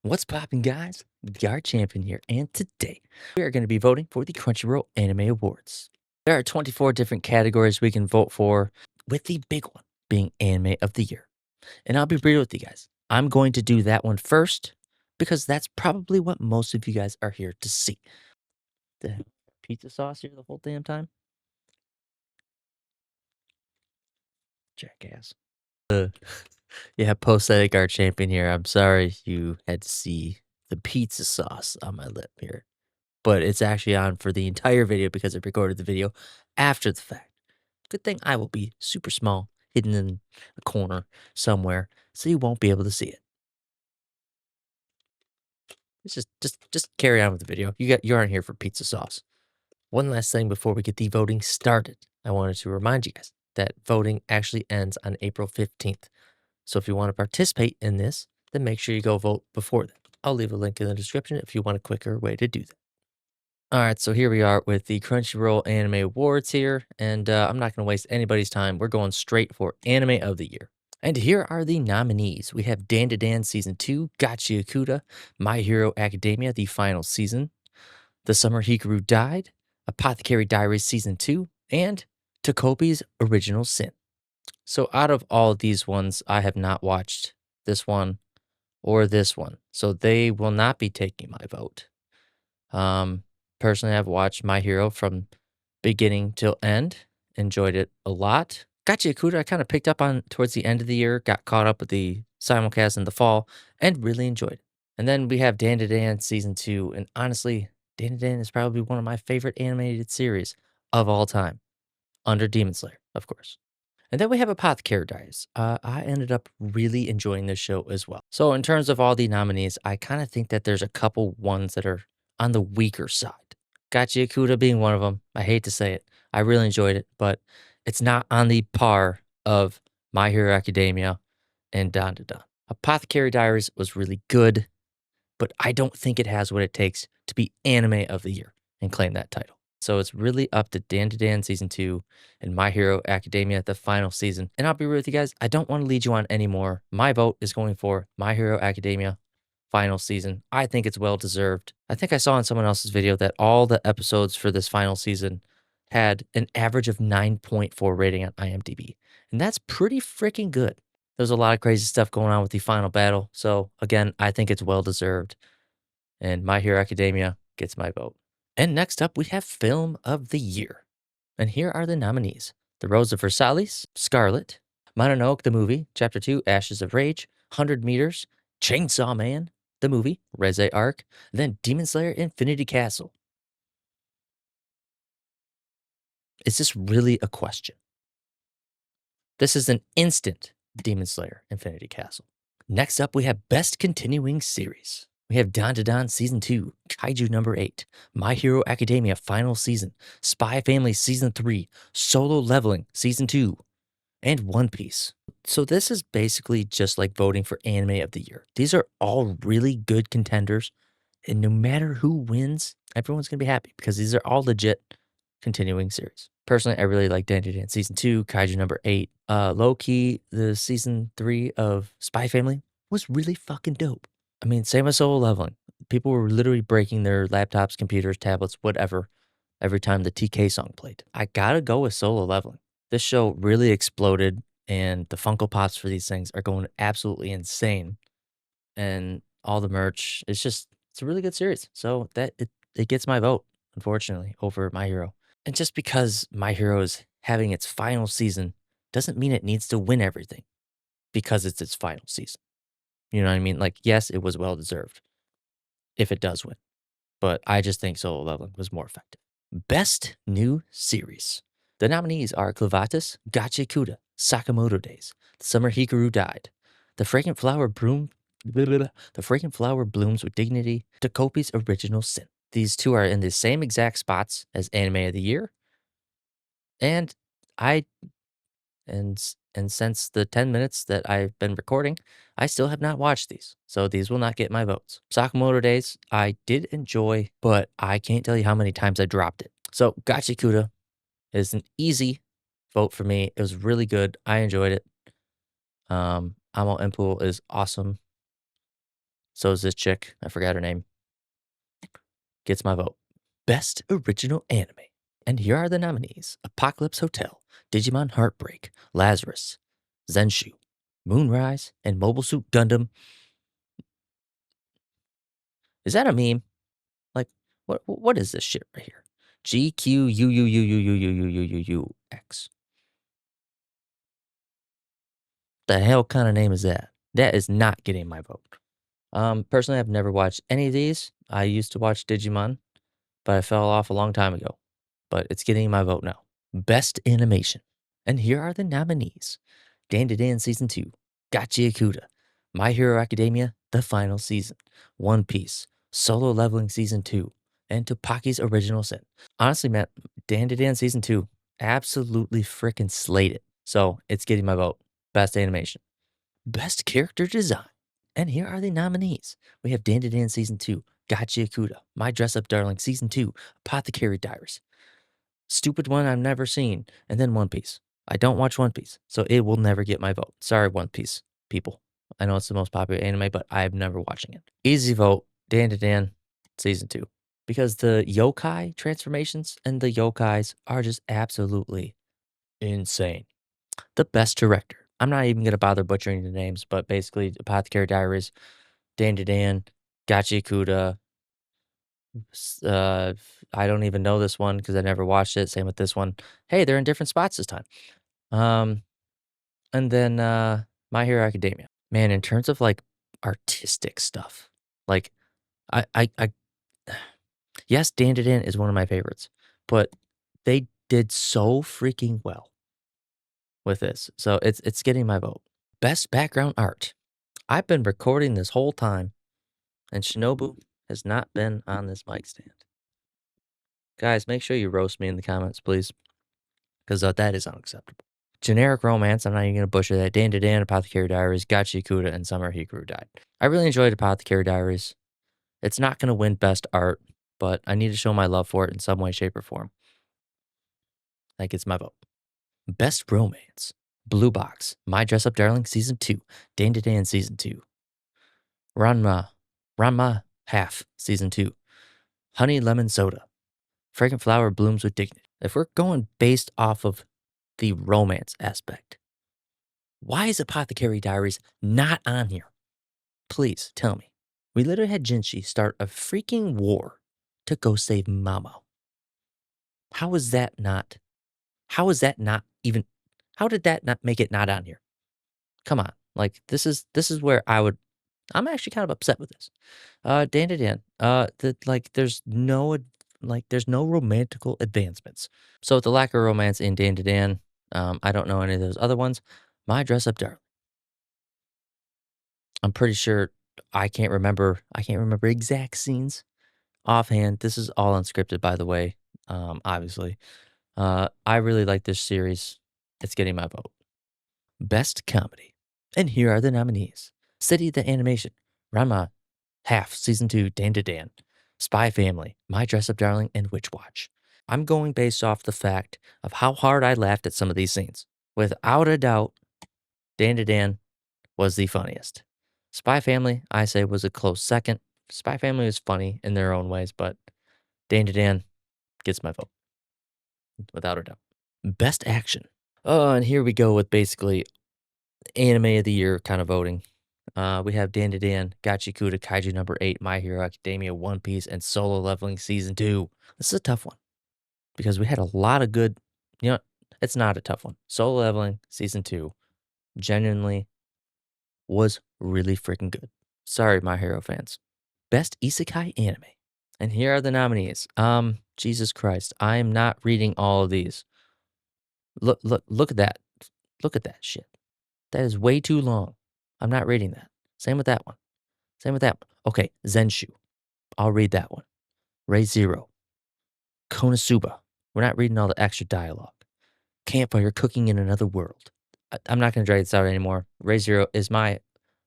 What's poppin', guys? The Art Champion here, and today we are going to be voting for the Crunchyroll Anime Awards. There are 24 different categories we can vote for, with the big one being Anime of the Year. And I'll be real with you guys. I'm going to do that one first because that's probably what most of you guys are here to see. The hell? Pizza sauce here the whole damn time? Jackass. Yeah, post-edit Art Champion here. I'm sorry you had to see the pizza sauce on my lip here. But it's actually on for the entire video because I recorded the video after the fact. Good thing I will be super small, hidden in a corner somewhere, so you won't be able to see it. It's just carry on with the video. You aren't here for pizza sauce. One last thing before we get the voting started. I wanted to remind you guys that voting actually ends on April 15th. So if you want to participate in this, then make sure you go vote before that. I'll leave a link in the description if you want a quicker way to do that. All right, so here we are with the Crunchyroll Anime Awards here, and I'm not going to waste anybody's time. We're going straight for Anime of the Year. And here are the nominees. We have Dan to Dan Season 2, Gachi Akuta, My Hero Academia, the final season, The Summer Hikaru Died, Apothecary Diaries Season 2, and Takopi's Original Sin. So out of all of these ones, I have not watched this one or this one, so they will not be taking my vote. Personally, I've watched My Hero from beginning till end. Enjoyed it a lot. Gachi Akuta, I kind of picked up on towards the end of the year, got caught up with the simulcast in the fall, and really enjoyed it. And then we have Dan to Dan Season 2, and honestly, Dan to Dan is probably one of my favorite animated series of all time, under Demon Slayer, of course. And then we have Apothecary Diaries. I ended up really enjoying this show as well. So in terms of all the nominees, I kind of think that there's a couple ones that are on the weaker side. Gachi Akuta being one of them. I hate to say it. I really enjoyed it, but it's not on the par of My Hero Academia and Dan to Dan. Apothecary Diaries was really good, but I don't think it has what it takes to be Anime of the Year and claim that title. So it's really up to Dan to Dan Season 2 and My Hero Academia, the final season. And I'll be real with you guys, I don't want to lead you on anymore. My vote is going for My Hero Academia final season. I think it's well deserved. I think I saw in someone else's video that all the episodes for this final season had an average of 9.4 rating on IMDb. And that's pretty freaking good. There's a lot of crazy stuff going on with the final battle. So again, I think it's well deserved. And My Hero Academia gets my vote. And next up, we have Film of the Year. And here are the nominees: The Rose of Versailles, Scarlet, Mononoke the movie, Chapter 2, Ashes of Rage, 100 Meters, Chainsaw Man, the movie, Reze Arc, then Demon Slayer Infinity Castle. Is this really a question? This is an instant Demon Slayer Infinity Castle. Next up, we have Best Continuing Series. We have Dan to Dan Season 2, Kaiju number 8, My Hero Academia Final Season, Spy Family Season 3, Solo Leveling Season 2, and One Piece. So this is basically just like voting for Anime of the Year. These are all really good contenders, and no matter who wins, everyone's going to be happy because these are all legit continuing series. Personally, I really like Dan to Dan Season 2, Kaiju number 8. Low key, the Season 3 of Spy Family was really fucking dope. I mean, same with Solo Leveling. People were literally breaking their laptops, computers, tablets, whatever, every time the TK song played. I gotta go with Solo Leveling. This show really exploded, and the Funko Pops for these things are going absolutely insane. And all the merch, it's a really good series. So it gets my vote, unfortunately, over My Hero. And just because My Hero is having its final season doesn't mean it needs to win everything because it's its final season. You know what I mean? Like, yes, it was well deserved if it does win, but I just think Solo Leveling was more effective. Best New Series. The nominees are Clavatus, Gachi Kuda, Sakamoto Days, The Summer Hikaru Died, The Fragrant Flower Bloom, The Fragrant Flower Blooms with Dignity, Takopi's Original Sin. These two are in the same exact spots as Anime of the Year, and I and since the 10 minutes that I've been recording, I still have not watched these. So these will not get my votes. Sakamoto Days, I did enjoy, but I can't tell you how many times I dropped it. So Gachikuda is an easy vote for me. It was really good. I enjoyed it. Amo Empool is awesome. So is this chick. I forgot her name. Gets my vote. Best Original Anime. And here are the nominees: Apocalypse Hotel, Digimon Heartbreak, Lazarus, Zenshu, Moonrise, and Mobile Suit Gundam. Is that a meme? Like, what is this shit right here? GQUUUUUUUUUUX. The hell kind of name is that? That is not getting my vote. Personally, I've never watched any of these. I used to watch Digimon, but I fell off a long time ago. But it's getting my vote now. Best Animation. And here are the nominees: Dan to Dan Season 2, Gotchi Akuda, My Hero Academia, The Final Season, One Piece, Solo Leveling Season 2, and Topaki's Original Sin. Honestly, man, Dan to Dan Season 2 absolutely freaking slayed it. So it's getting my vote. Best Animation. Best Character Design. And here are the nominees. We have Dan to Dan Season 2, Gotchi Akuda, My Dress Up Darling Season 2, Apothecary Diaries, stupid one I've never seen, and then One Piece. I don't watch One Piece, so it will never get my vote. Sorry, One Piece people. I know it's the most popular anime, but I'm never watching it. Easy vote, Dan to Dan, Season 2. Because the yokai transformations and the yokais are just absolutely insane. The best director. I'm not even going to bother butchering the names, but basically Apothecary Diaries, Dan to Dan, Gachi Kuda. Uh, I don't even know this one because I never watched it. Same with this one. Hey, they're in different spots this time. Um, and then My Hero Academia. Man, in terms of like artistic stuff, like I yes, Dan to Dan is one of my favorites, but they did so freaking well with this. So it's getting my vote. Best background art. I've been recording this whole time, and Shinobu has not been on this mic stand. Guys, make sure you roast me in the comments, please, because that is unacceptable. Generic romance. I'm not even gonna butcher that. Dan to Dan, Apothecary Diaries, Gachi Kuda, and Summer Hikaru died. I really enjoyed Apothecary Diaries. It's not gonna win best art, but I need to show my love for it in some way, shape, or form. That gets my vote. Best romance. Blue Box, My Dress Up Darling Season 2, Dan to Dan Season 2, Ranma Half Season 2, Honey Lemon Soda, Fragrant Flower Blooms with Dignity. If we're going based off of the romance aspect, why is Apothecary Diaries not on here? Please tell me. We literally had Jinshi start a freaking war to go save Mamo. How is that not? How is that not even? How did that not make it not on here? Come on, like this is where I'm actually kind of upset with this. Dan to Dan. There's no romantical advancements. So with the lack of romance in Dan to Dan, I don't know any of those other ones. My Dress Up Darling. I'm pretty sure I can't remember exact scenes offhand. This is all unscripted, by the way. Obviously. I really like this series. It's getting my vote. Best comedy. And here are the nominees: City the Animation, Ranma, Half, Season 2, Dan to Dan, Spy Family, My Dress Up Darling, and Witch Watch. I'm going based off the fact of how hard I laughed at some of these scenes. Without a doubt, Dan to Dan was the funniest. Spy Family, I say, was a close second. Spy Family was funny in their own ways, but Dan to Dan gets my vote, without a doubt. Best action. Oh, and here we go with basically anime of the year kind of voting. We have Dan to Dan, Gachikuta, Kaiju number 8, My Hero Academia, One Piece, and Solo Leveling Season 2. This is a tough one because we had a lot of good, you know, it's not a tough one. Solo Leveling Season 2 genuinely was really freaking good. Sorry, My Hero fans. Best Isekai Anime. And here are the nominees. Jesus Christ, I am not reading all of these. Look at that. Look at that shit. That is way too long. I'm not reading that. Same with that one. Same with that one. Okay, Zenshu. I'll read that one. Ray Zero. Konosuba. We're not reading all the extra dialogue. Campfire Cooking in Another World. I'm not going to drag this out anymore. Ray Zero is my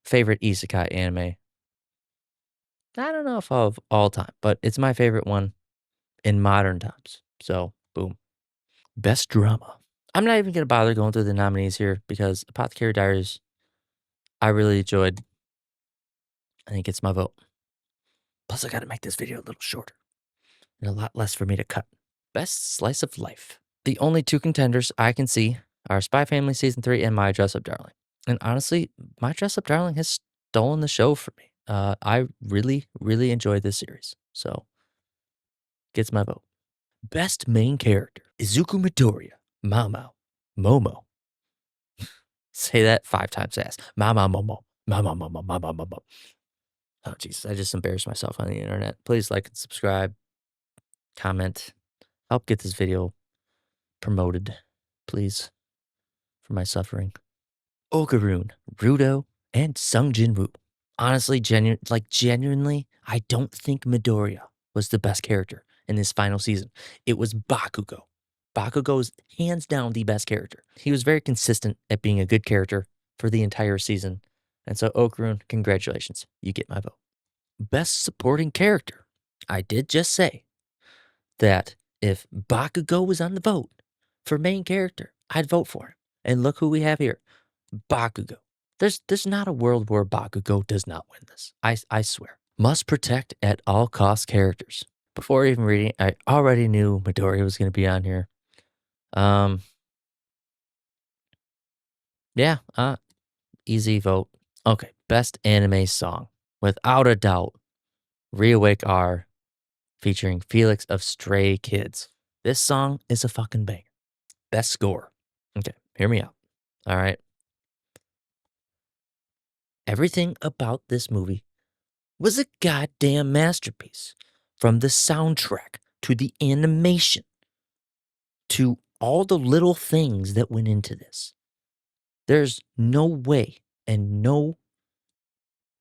favorite isekai anime. I don't know if of all time, but it's my favorite one in modern times. So, boom. Best drama. I'm not even going to bother going through the nominees here because Apothecary Diaries, I really enjoyed. I think it's my vote. Plus, I got to make this video a little shorter and a lot less for me to cut. Best slice of life. The only two contenders I can see are Spy Family Season 3 and My Dress Up Darling. And honestly, My Dress Up Darling has stolen the show for me. I really, really enjoyed this series. So, gets my vote. Best main character. Izuku Midoriya. Mao Momo. Say that 5 times fast. Mama Momo. Mama Momo. Mama Momo. Oh, Jesus. I just embarrassed myself on the internet. Please like and subscribe. Comment. Help get this video promoted. Please. For my suffering. Okaroon, Rudo, and Sung Jin Woo. Honestly, genuinely, I don't think Midoriya was the best character in this final season. It was Bakugo. Bakugo is hands down the best character. He was very consistent at being a good character for the entire season. And so, Okaroon, congratulations. You get my vote. Best supporting character. I did just say that if Bakugo was on the vote for main character, I'd vote for him. And look who we have here. Bakugo. There's not a world where Bakugo does not win this. I swear. Must protect at all costs characters. Before even reading, I already knew Midoriya was going to be on here. Yeah, easy vote. Okay, best anime song. Without a doubt, Reawake R featuring Felix of Stray Kids. This song is a fucking banger. Best score. Okay, hear me out. All right. Everything about this movie was a goddamn masterpiece. From the soundtrack to the animation to all the little things that went into this. There's no way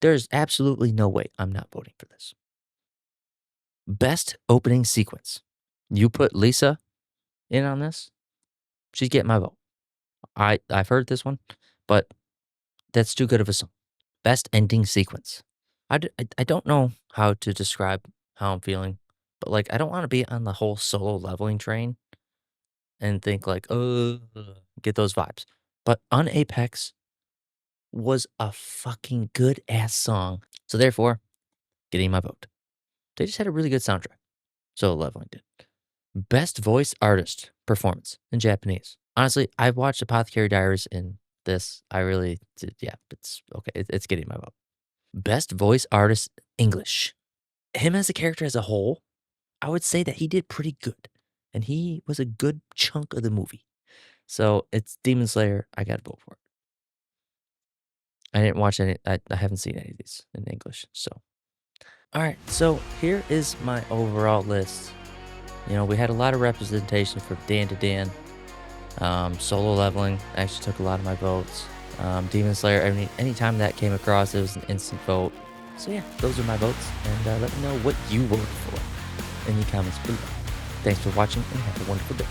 there's absolutely no way I'm not voting for this. Best opening sequence. You put Lisa in on this, she's getting my vote. I've heard this one, but that's too good of a song. Best ending sequence. I don't know how to describe how I'm feeling, but like I don't want to be on the whole solo leveling train and think like, oh, get those vibes. But on Apex was a fucking good ass song. So therefore, getting my vote. They just had a really good soundtrack. Solo leveling did. Best voice artist performance in Japanese. Honestly, I've watched Apothecary Diaries in this. I really did. Yeah, it's okay. It's getting my vote. Best voice artist English. Him as a character as a whole, I would say that he did pretty good. And he was a good chunk of the movie. So it's Demon Slayer. I got to vote for it. I didn't watch any. I haven't seen any of these in English. So, all right. So here is my overall list. You know, we had a lot of representation from Dan to Dan. Solo leveling actually took a lot of my votes. Demon Slayer. Anytime that came across, it was an instant vote. So yeah, those are my votes. And let me know what you voted for in the comments below. Thanks for watching and have a wonderful day.